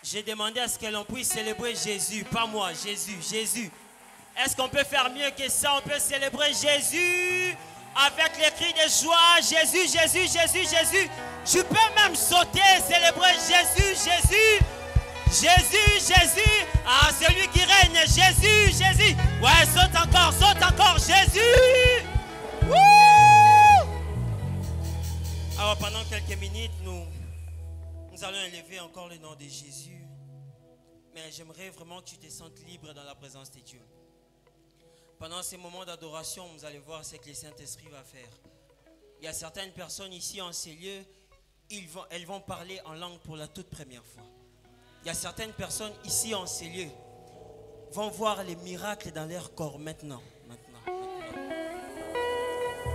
J'ai demandé à ce que l'on puisse célébrer Jésus, pas moi, Jésus, Jésus. Est-ce qu'on peut faire mieux que ça? On peut célébrer Jésus avec les cris de joie. Jésus, Jésus, Jésus, Jésus. Tu peux même sauter, célébrer Jésus, Jésus. Jésus, Jésus. Ah, celui qui règne, Jésus, Jésus. Ouais, saute encore, Jésus. Wouh! Alors pendant quelques minutes, nous allons élever encore le nom de Jésus. Mais j'aimerais vraiment que tu te sentes libre dans la présence de Dieu. Pendant ces moments d'adoration, vous allez voir ce que le Saint-Esprit va faire. Il y a certaines personnes ici en ces lieux, elles vont parler en langue pour la toute première fois. Il y a certaines personnes ici en ces lieux vont voir les miracles dans leur corps maintenant.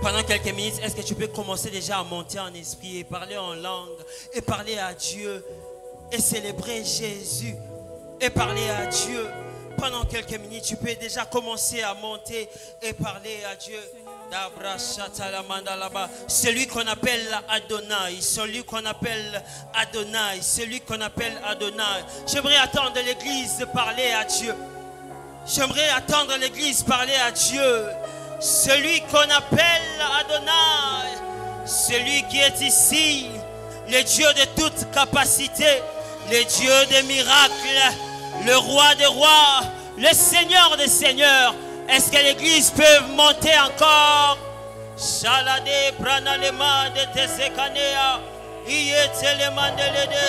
Pendant quelques minutes, est-ce que tu peux commencer déjà à monter en esprit et parler en langue et parler à Dieu et célébrer Jésus et parler à Dieu? Pendant quelques minutes, tu peux déjà commencer à monter et parler à Dieu. Celui qu'on appelle Adonai, celui qu'on appelle Adonai, celui qu'on appelle Adonai. J'aimerais attendre l'église parler à Dieu. J'aimerais attendre l'église parler à Dieu. Celui qu'on appelle Adonai, celui qui est ici, le Dieu de toute capacité, le Dieu des miracles, le roi des rois, le Seigneur des seigneurs. Est-ce que l'église peut monter encore? Shalade pranalema de tesekanea, ietelema de lede,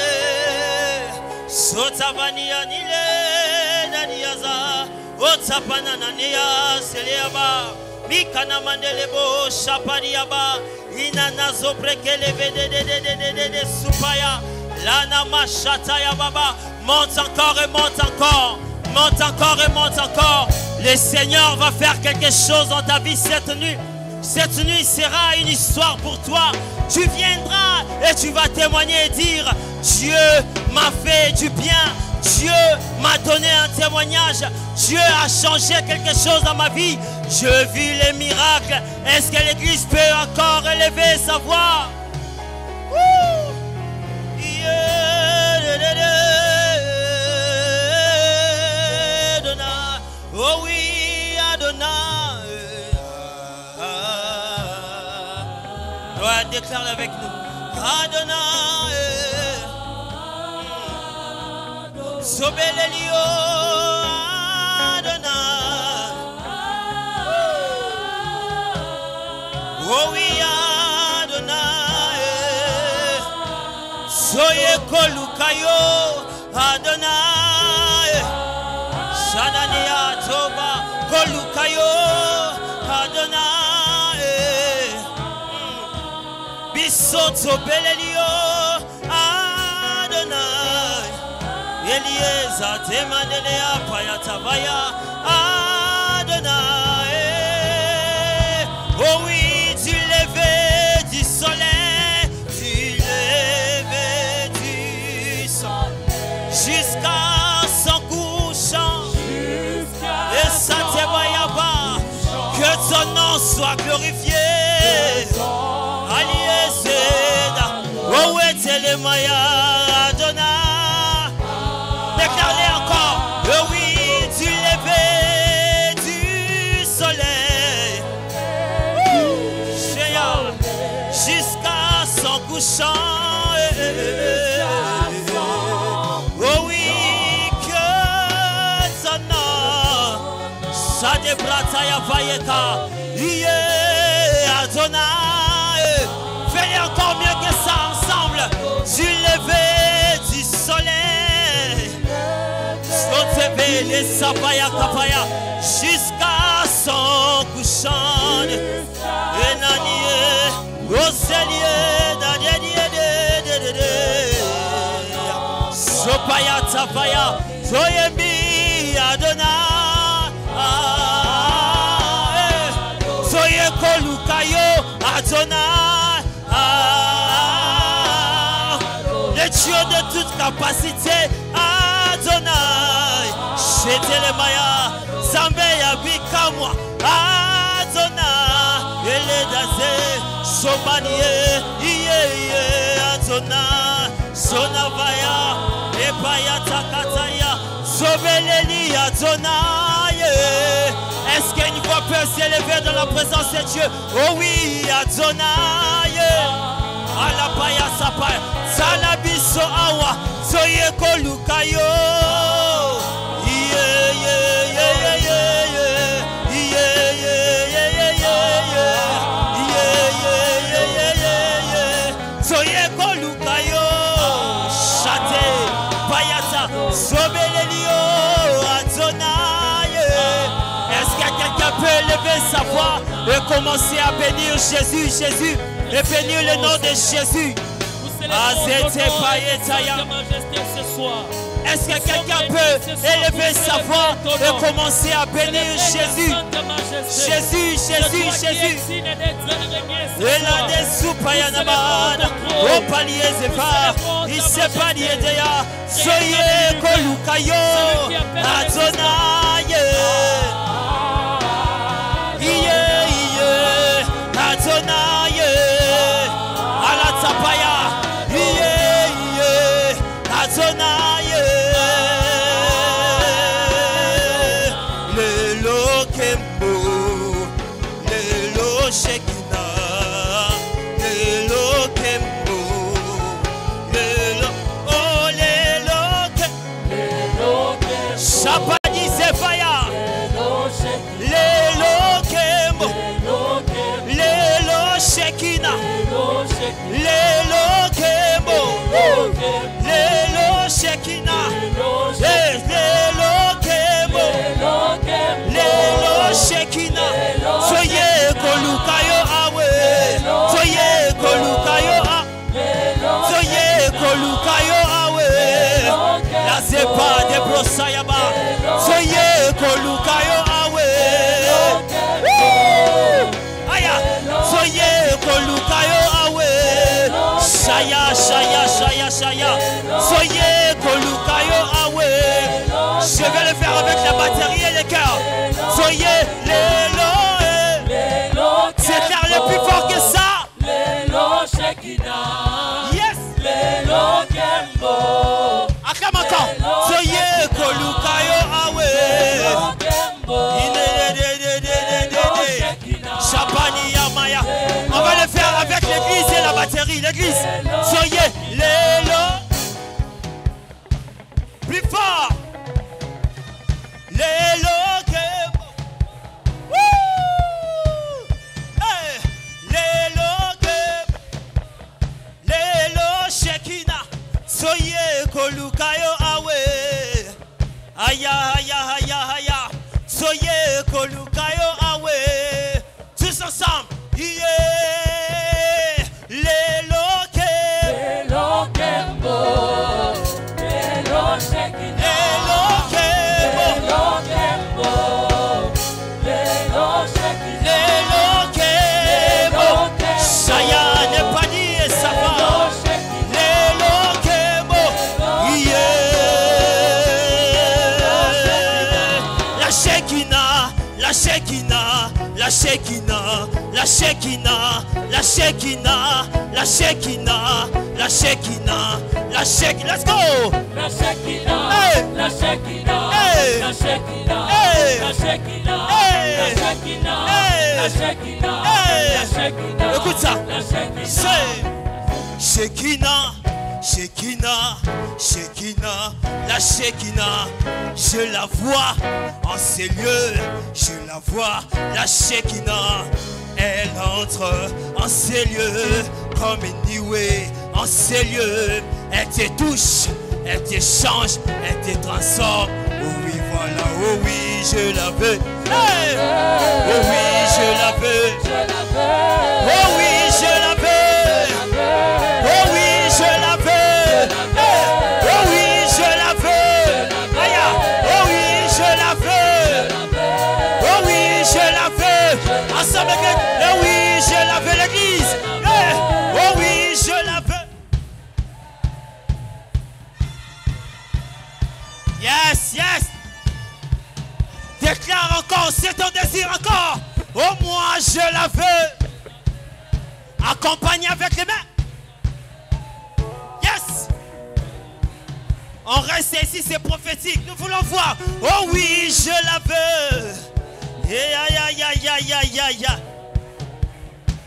sotavania nile naniaza, otapananania seleaba, mikana mandelebo shapariaba, inanazo brekele de supaya, lana machataya baba. Monte encore et monte encore. Monte encore et monte encore. Le Seigneur va faire quelque chose dans ta vie cette nuit. Cette nuit sera une histoire pour toi. Tu viendras et tu vas témoigner et dire: Dieu m'a fait du bien. Dieu m'a donné un témoignage. Dieu a changé quelque chose dans ma vie. Je vis les miracles. Est-ce que l'église peut encore élever sa voix? Oh oui, Adonai. Ouais, déclare avec nous. Adonai. Sobelelio. Adonai. Oh oui, Adonai. Soye kolukayo. Adonai. Shanania Toba Kolukayo Adonai Bisoto Belelio Adonai Elieza Temanelea Payatabaya Adonai. Oh oui, du lever du soleil, du lever du soleil jusqu'à son couchant. Que ton nom soit glorifié. Aliezeda. Oh, Etelemaya Adonai. Déclarez encore. Oh oui, du lever du soleil jusqu'à son couchant. Oh oui, que ton nom Sade Brataya Payeta, Adonai. Fais encore mieux que ça ensemble. Du lever du soleil, Sotebe les Sapaya Kapaya, jusqu'à son couchant. Enanie, Roselier, Sopaya Tapaya, Soyembi Adonai. Soye Kolukayo Adonai. Le Dieu de toute capacité Adonai. Shetelemaya Zambeya Bikamwa Adonai. Eledaze Somanie Iye Adonai. Sonavaya Est-ce qu'une voix peut s'élever dans la présence de Dieu? Oh oui, Adonai. Alapaya sapaya. Salabiso awa. Soye kolukayo. Yeah, yeah, yeah, yeah, yeah, yeah. Yeah, yeah, yeah, yeah, yeah, yeah. Yeah, yeah, yeah, yeah, yeah. Soye kolukayo. Chate. Payata. Sobelelio. Adonai. Est-ce que quelqu'un peut élever sa voix et commencer à bénir Jésus, Jésus, et bénir le nom de Jésus? Est-ce que quelqu'un peut élever sa voix et commencer à bénir Jésus? Jésus, Jésus, Jésus. Et là dessous payanabana, au palier zévar, il s'est palier déjà. Soyez kolukayo, Adonai. Adonai, Alatapaya, Adonai, le Lokembo, le Loshekina, le Lokembo, oh le Lokembo, Chapani Zefaya, le Lokembo. Shekina, Lelo Kembo, Lelo Shekina, Lelo Kembo, Lelo Shekina, soyez kolukayo awe, soyez kolukayo awe, soyez kolukayo awe, la zepa de brosayaba, soyez kolukayo awe. Soyez kolukayo awe, shaya shaya shaya shaya. Soyez kolukayo awe. Je vais le faire avec la batterie et le cœur. Soyez l'élo. C'est faire le plus fort que ça. Yes. Acclame encore. Soyez kolukayo awe. Chapani Yamaya. On va le faire avec l'église et la batterie. L'église. Soyez l'élo. Plus fort. L'élo. L'élo Shekina. Soyez kolukayo awe. Aya aya aya aya. Soyez kolukayo awe. Tous ensemble, yeah, les loquets, Saya n'est pas dit et ça va, les loquets, yeah, la Shekinah, la Shekinah. La Shekinah, la Shekinah, la Shekinah, la Shekinah, la Shekinah, la Shekinah, let's go! La Shekinah, hey. La Shekinah, hey. La Shekinah, hey. La Shekinah, hey. La Shekinah, hey. La Shekinah, hey. La Shekinah, écoute ça, La Shekinah, Shekinah, Shekinah, Shekinah, la Shekinah, je la vois en ces lieux, je la vois, la Shekinah, elle entre en ces lieux comme une nuée, en ces lieux, elle te touche, elle te change, elle te transforme, oh oui voilà, oh oui je la veux, hey! Oh oui je la veux, oh oui je la veux. Oh oui, je la veux. Oh oui, je la veux. Aya. Oh oui, je la veux. Oh oui, je la veux. Ensemble, oh oui, je la veux, l'église. Oh oui, je la veux. Yes, yes. Déclare encore, c'est ton désir encore. Oh moi, je la veux. Accompagné avec les mains. Yes. On reste ici, c'est prophétique. Nous voulons voir. Oh oui, je la veux.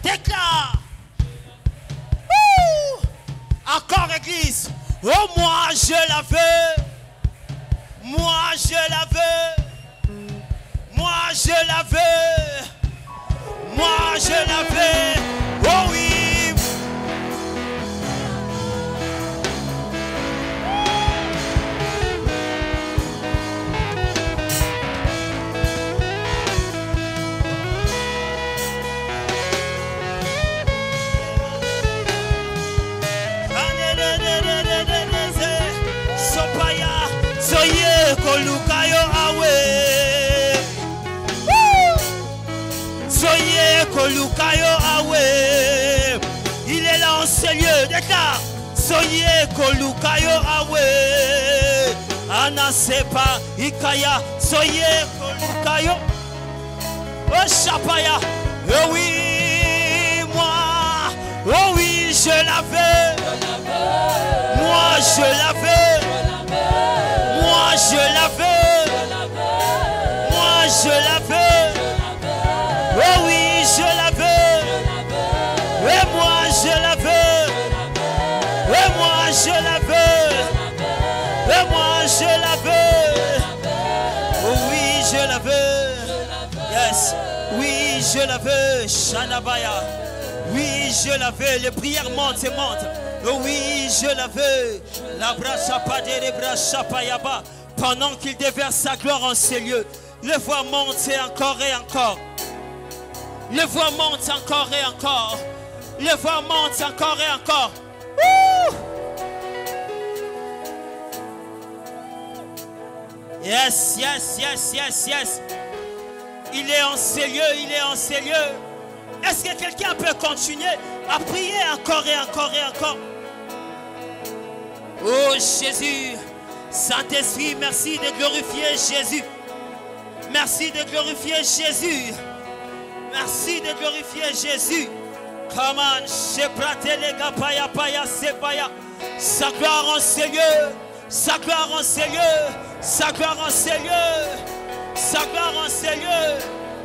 Déclare. Encore église. Oh moi je la veux. Moi je la veux. Moi je la veux. Moi je la veux. Oh oui. Soye kolukayo awe. Soye kolukayo awe. Il est là en ce lieu. Déclare. Soye kolukayo awe. Anasepa ikaya. Soye kolukayo. Oh chapaya. Oh oui, moi. Oh oui, je la veux. Moi je la veux. Moi je la veux. Moi je la veux. Oh oui, je la veux. Et moi je la veux. Et moi je la veux. Et moi je la veux. Oh oui, je la veux. Yes. Oui, je la veux. Shanabaya. Oui, je la veux. Les prières montent et montent. Oh oui, je la veux. La brachapa de brachapayaba. Pendant qu'il déverse sa gloire en ces lieux, le voix monte encore et encore. Le voix monte encore et encore. Le voix monte encore et encore. Woo! Yes, yes, yes, yes, yes. Il est en ces lieux, il est en ces lieux. Est-ce que quelqu'un peut continuer à prier encore et encore et encore? Oh Jésus, Saint-Esprit, merci de glorifier Jésus. Merci de glorifier Jésus. Merci de glorifier Jésus. Come on, paya paya sepaya. Sa gloire en ces lieux. Sa gloire en ces lieux. Sa gloire en ces lieux. Sa gloire en ces lieux.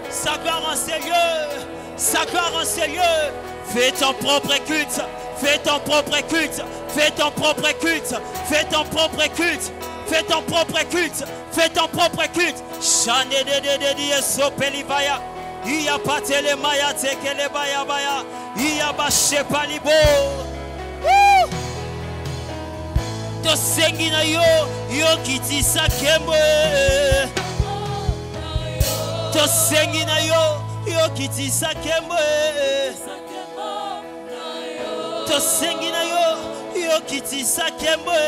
Sa gloire en ces lieux. Sa gloire en ces lieux. Fais ton propre culte. Fais ton propre culte. Fais ton propre culte. Fais ton propre culte. Fais ton propre culte. Fais ton propre culte. Chane de sopelivaya. Iya patele maya tekele baya baya. Iya bashe palibo. To sengi na yo yo kiti sakembe. To sengi na yo yo kiti sakembe. To sengi na yo kiti sakembe.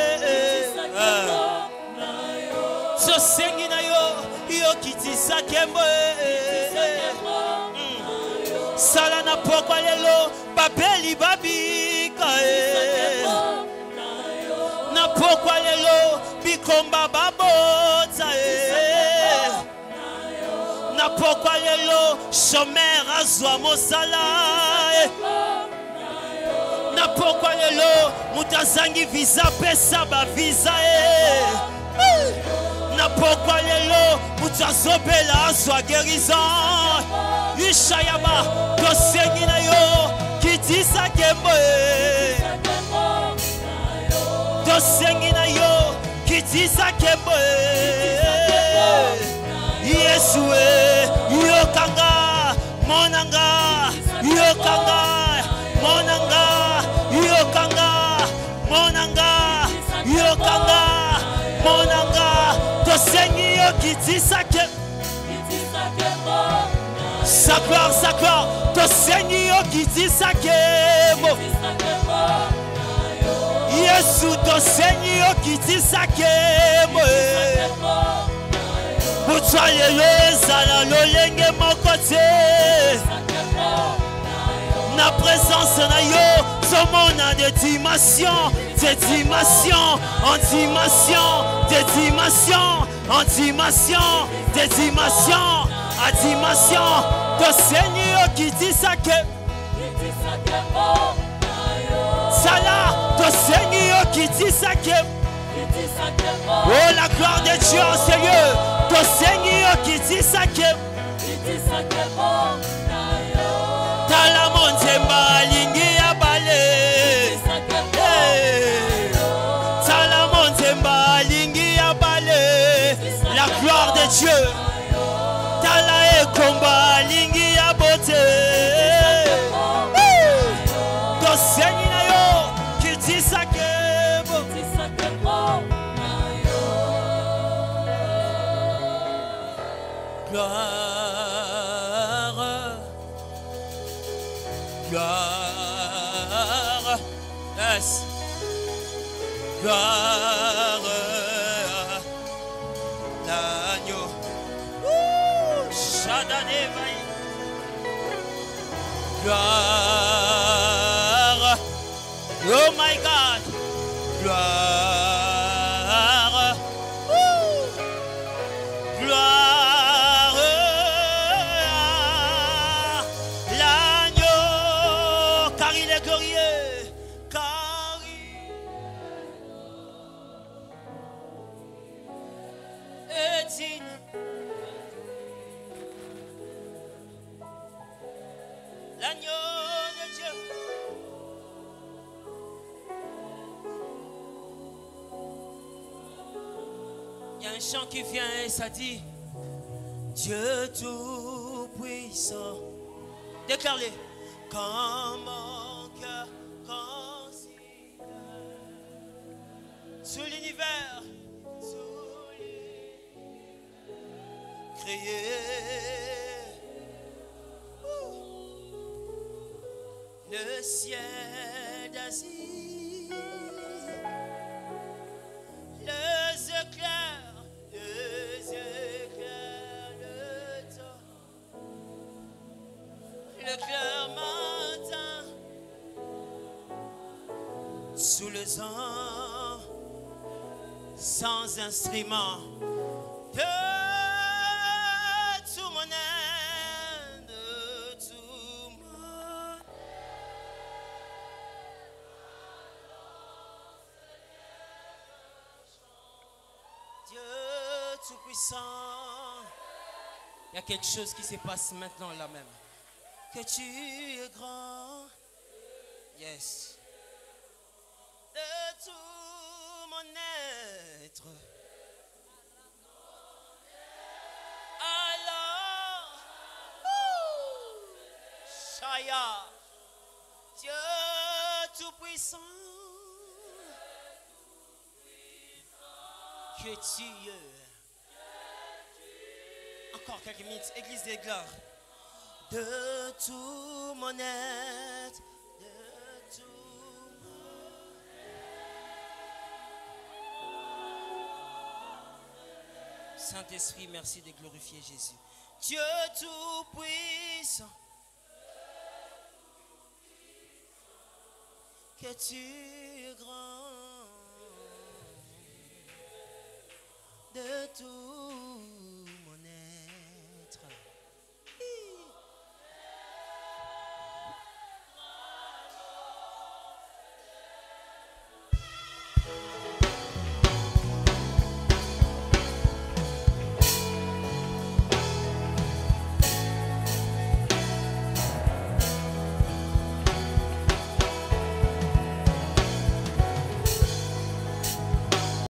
To sengi na yo kiti sakembe. Sala na pokwa lelo babeli babika. Na pokwa lelo bikomba babota. Na pokwa lelo shomer azwa mosala. Na pokwa lelo mutazangi visa pesa ba visa. Na pokwa lelo mutazobela azwa guérison. Ishayama to sengi na yo kitisa kembo. To sengi na yo kitisa kembo. Yesu yokanga monanga yokanga monanga yokanga monanga yokanga monanga. To sengi yo kitisa kembo. Sa gloire, to Seigneur qui dit sa kemo. Yesu to Seigneur qui dit sa kemo. Mutsaye lezala lolenge mokote. Na présence na yo, somona de dimension, de dimension, en dimension, de dimension, en dimension, de dimension. À dimension, to Seigneur qui dit ça que Sala, to Seigneur qui dit ça que Oh, la gloire de Dieu en ce lieu. Ton Seigneur qui dit ça que Tala Montemba lingi ya bale. Tala Montemba lingi ya bale. La gloire de Dieu. Tala Ekomba lingi ya beauté. Ton Seigneur qui dit ça que gloire, gloire, yes, gloire, l'agneau, Shadanevaï, gloire, oh my God, gloire, gloire, l'agneau, car il est glorieux, car il est digne. L'agneau de Dieu. Il y a un chant qui vient et ça dit Dieu tout-puissant. Déclare-le. Quand mon cœur considère sous l'univers, créé. Le ciel d'Asie, les éclairs, le temps, le clair matin, sous le vent, sans instrument, de tout mon aide, de tout mon Dieu tout-puissant. Il y a quelque chose qui se passe maintenant là même. Que tu es grand. Yes. De tout mon être. Alors. Shaya. Dieu tout-puissant. Que tu es. Encore quelques minutes, Église des gloires. De tout mon être, de tout mon être. Saint-Esprit, merci de glorifier Jésus. Dieu tout-puissant, que tu es grand. De tout